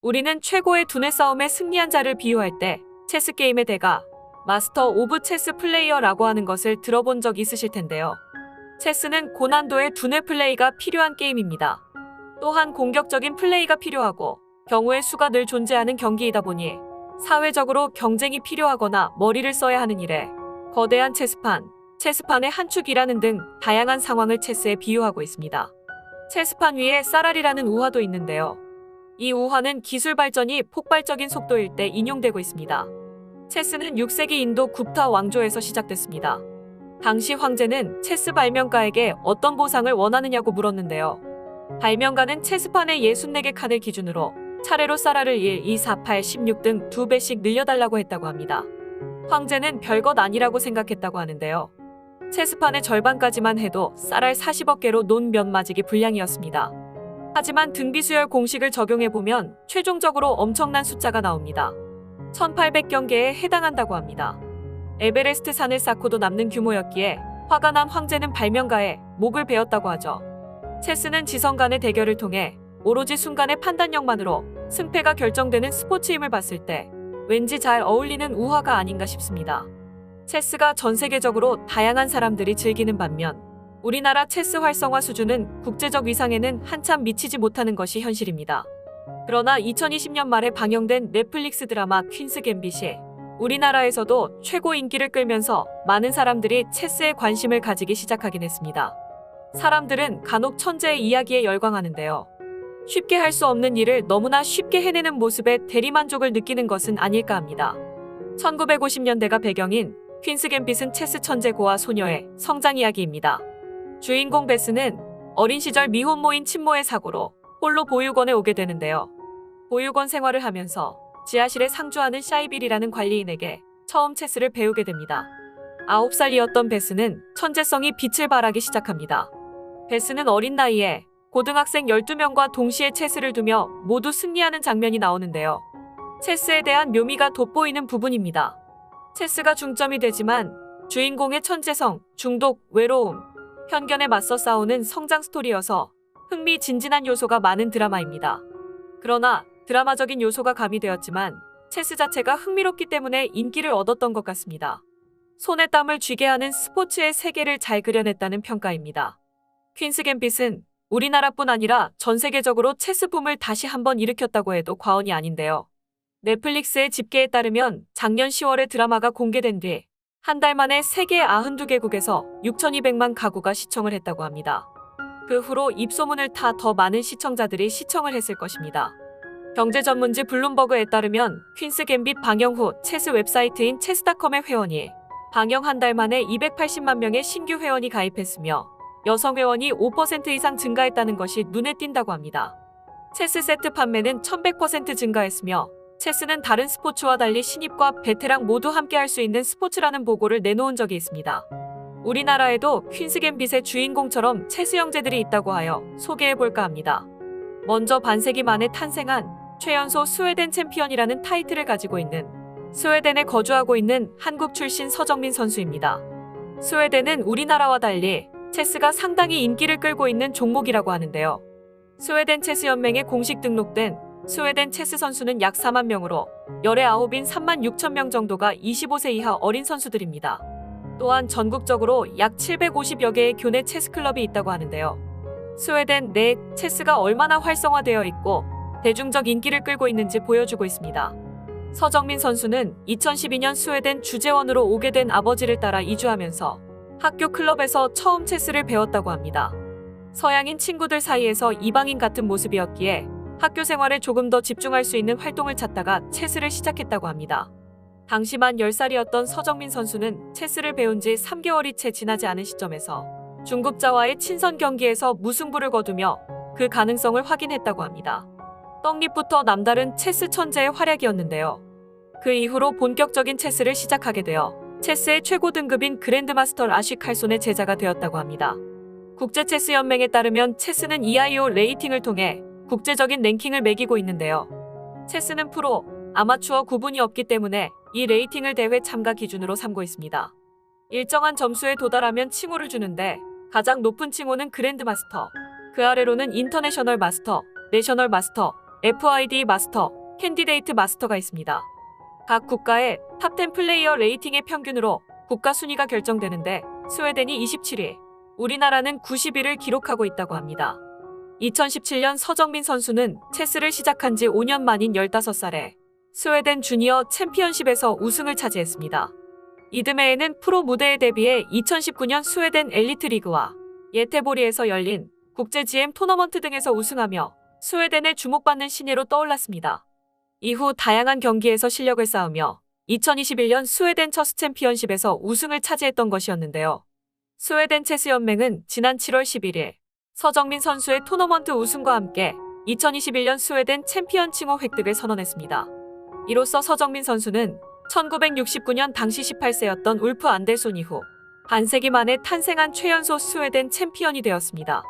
우리는 최고의 두뇌 싸움에 승리한 자를 비유할 때 체스 게임의 대가, 마스터 오브 체스 플레이어라고 하는 것을 들어본 적 있으실 텐데요. 체스는 고난도의 두뇌 플레이가 필요한 게임입니다. 또한 공격적인 플레이가 필요하고 경우의 수가 늘 존재하는 경기이다 보니 사회적으로 경쟁이 필요하거나 머리를 써야 하는 일에 거대한 체스판, 체스판의 한 축이라는 등 다양한 상황을 체스에 비유하고 있습니다. 체스판 위에 쌀알이라는 우화도 있는데요. 이 우화는 기술 발전이 폭발적인 속도일 때 인용되고 있습니다. 체스는 6세기 인도 굽타 왕조에서 시작됐습니다. 당시 황제는 체스 발명가에게 어떤 보상을 원하느냐고 물었는데요. 발명가는 체스판의 64개 칸을 기준으로 차례로 쌀알을 1, 2, 4, 8, 16 등 2배씩 늘려달라고 했다고 합니다. 황제는 별것 아니라고 생각했다고 하는데요. 체스판의 절반까지만 해도 쌀알 40억 개로 논 몇 마지기 분량이었습니다. 하지만 등비수열 공식을 적용해보면 최종적으로 엄청난 숫자가 나옵니다. 1800경개에 해당한다고 합니다. 에베레스트 산을 쌓고도 남는 규모였기에 화가 난 황제는 발명가의 목을 베었다고 하죠. 체스는 지성 간의 대결을 통해 오로지 순간의 판단력만으로 승패가 결정되는 스포츠임을 봤을 때 왠지 잘 어울리는 우화가 아닌가 싶습니다. 체스가 전 세계적으로 다양한 사람들이 즐기는 반면 우리나라 체스 활성화 수준은 국제적 위상에는 한참 미치지 못하는 것이 현실입니다. 그러나 2020년 말에 방영된 넷플릭스 드라마 퀸스 갬빗이 우리나라에서도 최고 인기를 끌면서 많은 사람들이 체스에 관심을 가지기 시작하긴 했습니다. 사람들은 간혹 천재의 이야기에 열광하는데요. 쉽게 할 수 없는 일을 너무나 쉽게 해내는 모습에 대리만족을 느끼는 것은 아닐까 합니다. 1950년대가 배경인 퀸스 갬빗은 체스 천재 고아 소녀의 성장 이야기입니다. 주인공 베스는 어린 시절 미혼모인 친모의 사고로 홀로 보육원에 오게 되는데요. 보육원 생활을 하면서 지하실에 상주하는 샤이빌이라는 관리인에게 처음 체스를 배우게 됩니다. 9살이었던 베스는 천재성이 빛을 발하기 시작합니다. 베스는 어린 나이에 고등학생 12명과 동시에 체스를 두며 모두 승리하는 장면이 나오는데요. 체스에 대한 묘미가 돋보이는 부분입니다. 체스가 중점이 되지만 주인공의 천재성, 중독, 외로움, 편견에 맞서 싸우는 성장 스토리여서 흥미진진한 요소가 많은 드라마입니다. 그러나 드라마적인 요소가 가미되었지만 체스 자체가 흥미롭기 때문에 인기를 얻었던 것 같습니다. 손에 땀을 쥐게 하는 스포츠의 세계를 잘 그려냈다는 평가입니다. 퀸스 갬빗은 우리나라뿐 아니라 전 세계적으로 체스 붐을 다시 한번 일으켰다고 해도 과언이 아닌데요. 넷플릭스의 집계에 따르면 작년 10월에 드라마가 공개된 뒤 한 달 만에 세계 92개국에서 6,200만 가구가 시청을 했다고 합니다. 그 후로 입소문을 타 더 많은 시청자들이 시청을 했을 것입니다. 경제 전문지 블룸버그에 따르면 퀸스 갬빗 방영 후 체스 웹사이트인 체스닷컴의 회원이 방영 한 달 만에 280만 명의 신규 회원이 가입했으며 여성 회원이 5% 이상 증가했다는 것이 눈에 띈다고 합니다. 체스 세트 판매는 1100% 증가했으며 체스는 다른 스포츠와 달리 신입과 베테랑 모두 함께 할 수 있는 스포츠라는 보고를 내놓은 적이 있습니다. 우리나라에도 퀸스 갬빗의 주인공처럼 체스 형제들이 있다고 하여 소개해볼까 합니다. 먼저 반세기 만에 탄생한 최연소 스웨덴 챔피언이라는 타이틀을 가지고 있는 스웨덴에 거주하고 있는 한국 출신 서정민 선수입니다. 스웨덴은 우리나라와 달리 체스가 상당히 인기를 끌고 있는 종목이라고 하는데요. 스웨덴 체스 연맹에 공식 등록된 스웨덴 체스 선수는 약 4만 명으로 열의 9인 3만 6천 명 정도가 25세 이하 어린 선수들입니다. 또한 전국적으로 약 750여 개의 교내 체스 클럽이 있다고 하는데요. 스웨덴 내 체스가 얼마나 활성화되어 있고 대중적 인기를 끌고 있는지 보여주고 있습니다. 서정민 선수는 2012년 스웨덴 주재원으로 오게 된 아버지를 따라 이주하면서 학교 클럽에서 처음 체스를 배웠다고 합니다. 서양인 친구들 사이에서 이방인 같은 모습이었기에 학교 생활에 조금 더 집중할 수 있는 활동을 찾다가 체스를 시작했다고 합니다. 당시 만 10살이었던 서정민 선수는 체스를 배운 지 3개월이 채 지나지 않은 시점에서 중급자와의 친선 경기에서 무승부를 거두며 그 가능성을 확인했다고 합니다. 떡잎부터 남다른 체스 천재의 활약이었는데요. 그 이후로 본격적인 체스를 시작하게 되어 체스의 최고 등급인 그랜드마스터 아쉬 칼손의 제자가 되었다고 합니다. 국제체스연맹에 따르면 체스는 EIO 레이팅을 통해 국제적인 랭킹을 매기고 있는데요. 체스는 프로, 아마추어 구분이 없기 때문에 이 레이팅을 대회 참가 기준으로 삼고 있습니다. 일정한 점수에 도달하면 칭호를 주는데 가장 높은 칭호는 그랜드마스터, 그 아래로는 인터내셔널 마스터, 내셔널 마스터, FID 마스터, 캔디데이트 마스터가 있습니다. 각 국가의 탑10 플레이어 레이팅의 평균으로 국가 순위가 결정되는데 스웨덴이 27위, 우리나라는 90위를 기록하고 있다고 합니다. 2017년 서정민 선수는 체스를 시작한 지 5년 만인 15살에 스웨덴 주니어 챔피언십에서 우승을 차지했습니다. 이듬해에는 프로 무대에 데뷔해 2019년 스웨덴 엘리트 리그와 예테보리에서 열린 국제 GM 토너먼트 등에서 우승하며 스웨덴의 주목받는 신예로 떠올랐습니다. 이후 다양한 경기에서 실력을 쌓으며 2021년 스웨덴 체스 챔피언십에서 우승을 차지했던 것이었는데요. 스웨덴 체스 연맹은 지난 7월 11일 서정민 선수의 토너먼트 우승과 함께 2021년 스웨덴 챔피언 칭호 획득을 선언했습니다. 이로써 서정민 선수는 1969년 당시 18세였던 울프 안델손 이후 반세기 만에 탄생한 최연소 스웨덴 챔피언이 되었습니다.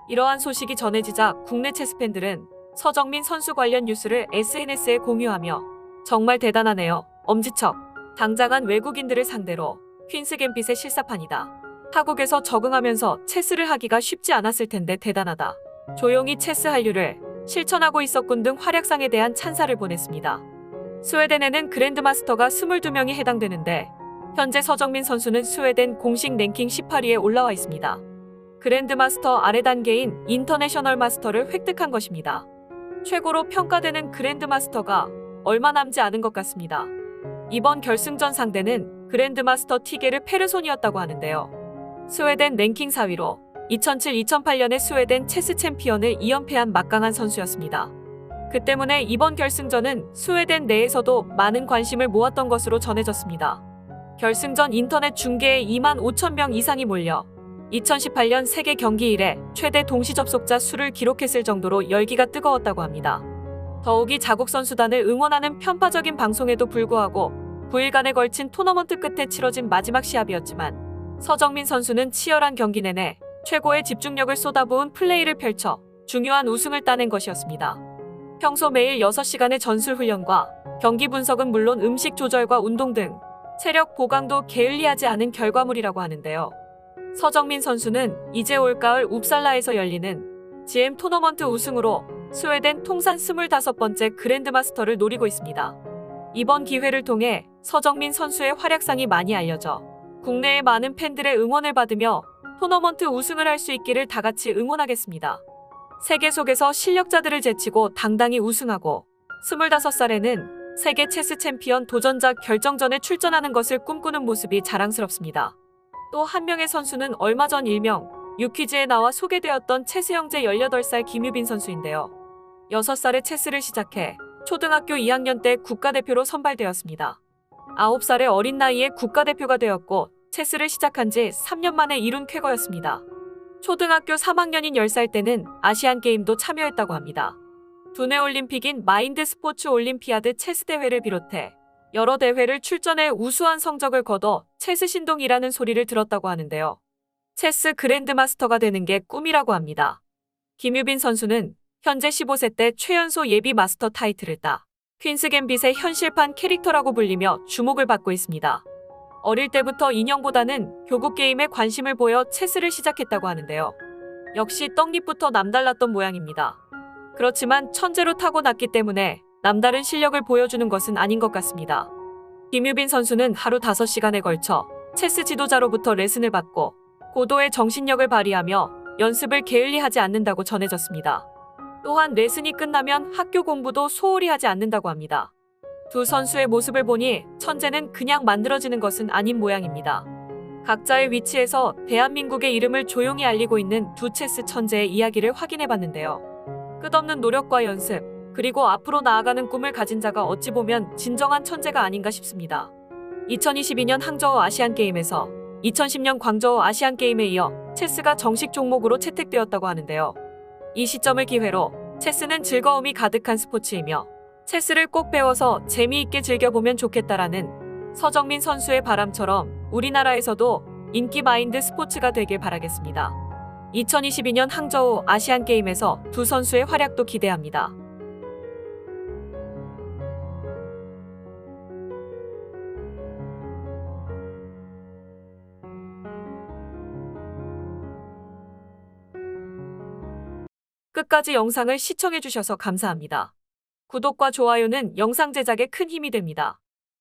이러한 소식이 전해지자 국내 체스 팬들은 서정민 선수 관련 뉴스를 SNS에 공유하며 정말 대단하네요. 엄지척. 당장한 외국인들을 상대로 퀸스 갬빗의 실사판이다. 타국에서 적응하면서 체스를 하기가 쉽지 않았을 텐데 대단하다. 조용히 체스 한류를 실천하고 있었군 등 활약상에 대한 찬사를 보냈습니다. 스웨덴에는 그랜드마스터가 22명이 해당되는데 현재 서정민 선수는 스웨덴 공식 랭킹 18위에 올라와 있습니다. 그랜드마스터 아래 단계인 인터내셔널 마스터를 획득한 것입니다. 최고로 평가되는 그랜드마스터가 얼마 남지 않은 것 같습니다. 이번 결승전 상대는 그랜드마스터 티게르 페르손이었다고 하는데요. 스웨덴 랭킹 4위로 2007-2008년에 스웨덴 체스 챔피언을 2연패한 막강한 선수였습니다. 그 때문에 이번 결승전은 스웨덴 내에서도 많은 관심을 모았던 것으로 전해졌습니다. 결승전 인터넷 중계에 25,000명 이상이 몰려 2018년 세계 경기 이래 최대 동시 접속자 수를 기록했을 정도로 열기가 뜨거웠다고 합니다. 더욱이 자국 선수단을 응원하는 편파적인 방송에도 불구하고 9일간에 걸친 토너먼트 끝에 치러진 마지막 시합이었지만 서정민 선수는 치열한 경기 내내 최고의 집중력을 쏟아부은 플레이를 펼쳐 중요한 우승을 따낸 것이었습니다. 평소 매일 6시간의 전술 훈련과 경기 분석은 물론 음식 조절과 운동 등 체력 보강도 게을리하지 않은 결과물이라고 하는데요. 서정민 선수는 이제 올가을 웁살라에서 열리는 GM 토너먼트 우승으로 스웨덴 통산 25번째 그랜드마스터를 노리고 있습니다. 이번 기회를 통해 서정민 선수의 활약상이 많이 알려져 국내의 많은 팬들의 응원을 받으며 토너먼트 우승을 할 수 있기를 다같이 응원하겠습니다. 세계 속에서 실력자들을 제치고 당당히 우승하고 25살에는 세계 체스 챔피언 도전자 결정전에 출전하는 것을 꿈꾸는 모습이 자랑스럽습니다. 또 한 명의 선수는 얼마 전 일명 유퀴즈에 나와 소개되었던 체스 형제 18살 김유빈 선수인데요. 6살에 체스를 시작해 초등학교 2학년 때 국가대표로 선발되었습니다. 9살의 어린 나이에 국가대표가 되었고 체스를 시작한 지 3년 만에 이룬 쾌거였습니다. 초등학교 3학년인 10살 때는 아시안게임도 참여했다고 합니다. 두뇌 올림픽인 마인드 스포츠 올림피아드 체스 대회를 비롯해 여러 대회를 출전해 우수한 성적을 거둬 체스 신동이라는 소리를 들었다고 하는데요. 체스 그랜드마스터가 되는 게 꿈이라고 합니다. 김유빈 선수는 현재 15세 때 최연소 예비 마스터 타이틀을 따 퀸스 갬빗의 현실판 캐릭터라고 불리며 주목을 받고 있습니다. 어릴 때부터 인형보다는 교국 게임에 관심을 보여 체스를 시작했다고 하는데요. 역시 떡잎부터 남달랐던 모양입니다. 그렇지만 천재로 타고났기 때문에 남다른 실력을 보여주는 것은 아닌 것 같습니다. 김유빈 선수는 하루 5시간에 걸쳐 체스 지도자로부터 레슨을 받고 고도의 정신력을 발휘하며 연습을 게을리하지 않는다고 전해졌습니다. 또한 레슨이 끝나면 학교 공부도 소홀히 하지 않는다고 합니다. 두 선수의 모습을 보니 천재는 그냥 만들어지는 것은 아닌 모양입니다. 각자의 위치에서 대한민국의 이름을 조용히 알리고 있는 두 체스 천재의 이야기를 확인해봤는데요. 끝없는 노력과 연습, 그리고 앞으로 나아가는 꿈을 가진 자가 어찌 보면 진정한 천재가 아닌가 싶습니다. 2022년 항저우 아시안게임에서 2010년 광저우 아시안게임에 이어 체스가 정식 종목으로 채택되었다고 하는데요. 이 시점을 기회로 체스는 즐거움이 가득한 스포츠이며 체스를 꼭 배워서 재미있게 즐겨보면 좋겠다라는 서정민 선수의 바람처럼 우리나라에서도 인기 마인드 스포츠가 되길 바라겠습니다. 2022년 항저우 아시안게임에서 두 선수의 활약도 기대합니다. 끝까지 영상을 시청해주셔서 감사합니다. 구독과 좋아요는 영상 제작에 큰 힘이 됩니다.